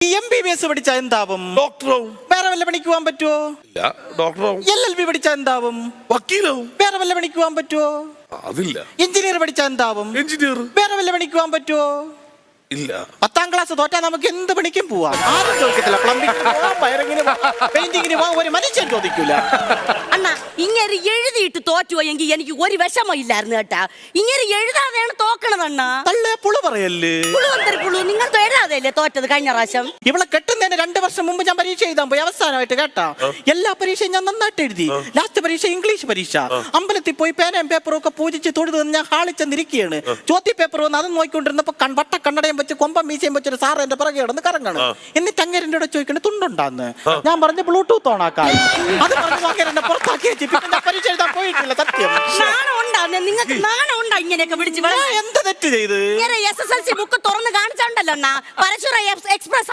MBBS പഠിച്ചാ എന്താവും? ഡോക്ടറാവും. വേറെ വല്ല പണിക്ക് പോകാൻ പറ്റുമോ? ഇല്ല, ഡോക്ടറാവും. LLB പഠിച്ചാ എന്താവും? വക്കീലാവും. വേറെ വല്ല പണിക്ക് പോകാൻ പറ്റുമോ? അതില്ല. എഞ്ചിനീയർ പഠിച്ചാ എന്താവും? എഞ്ചിനീയർ. വേറെ വല്ല പണിക്ക് പോകാൻ പറ്റുമോ? ഇല്ല. 10ാം ക്ലാസ് തോറ്റാ നമുക്ക് എന്ത് പണിക്കും പോവാം. ആരും ചോദിക്കത്തില്ല. പ്ലംബിംഗിന് പോവാം, വയറിങ്ങിന് പോവാം, പെയിന്റിങ്ങിന് പോവാം, ഒരു മനുഷ്യൻ ചോദിക്കൂല. അണ്ണാ ഇങ്ങനെ എഴുതിയിട്ട് തോറ്റുപോയെങ്കിൽ എനിക്ക് ഒരു വിഷമം ഇല്ലായിരുന്നു കേട്ടാ. ഇങ്ങനെ എഴുതാതെയാണ് തോക്കണതണ്ണാ. തള്ളേ പുളു പറയല്ലേ. പുളു നിങ്ങൾ എഴുതാതെയല്ലേ തോറ്റത് കഴിഞ്ഞ പ്രാവശ്യം? ഇവളെ കെട്ടുന്നതിന് 2 വർഷം മുമ്പ് ഞാൻ പരീക്ഷ എഴുതാൻ പോയി. അവസാനമായിട്ട് കേട്ടാ, എല്ലാ പരീക്ഷയും ഞാൻ നന്നായിട്ട് എഴുതി. ലാസ്റ്റ് പരീക്ഷ ഇംഗ്ലീഷ് പരീക്ഷ. അമ്പലത്തിൽ പോയി പേനയും പേപ്പറും ഒക്കെ പൂജിച്ച് തൊഴുത് ഞാൻ ഹാളിൽ ചെന്നിരിക്കുകയാണ്. ചോദ്യ പേപ്പർ വന്ന് അത് നോക്കിക്കൊണ്ടിരുന്നപ്പോ വട്ട കണ്ണടയും വെച്ച് കൊമ്പം മീശയും വെച്ചൊരു സാറ് എന്റെ പിറകെ കിടന്ന് കറങ്ങണം. എന്നിട്ട് അങ്ങേരൻ്റെ കൂടെ ചോദിക്കണേ തുണ്ടുണ്ടാന്ന്. ഞാൻ പറഞ്ഞ ബ്ലൂടൂത്ത് ഓണാക്കായി. അത് പറഞ്ഞു അങ്ങേരനെ പുറത്താക്കി വെച്ച് പിന്നെ പരീക്ഷ എഴുതാൻ പോയിട്ടില്ല. സത്യം. നിങ്ങൾക്ക് നാണം ഉണ്ടാ ഇങ്ങനെയൊക്കെ പിടിച്ച്? എന്ത് തെറ്റ് ചെയ്ത്? SSLC ബുക്ക് തുറന്ന് കാണിച്ചോണ്ടല്ലോ അണ്ണാ. പരശുര എക്സ്പ്രസ്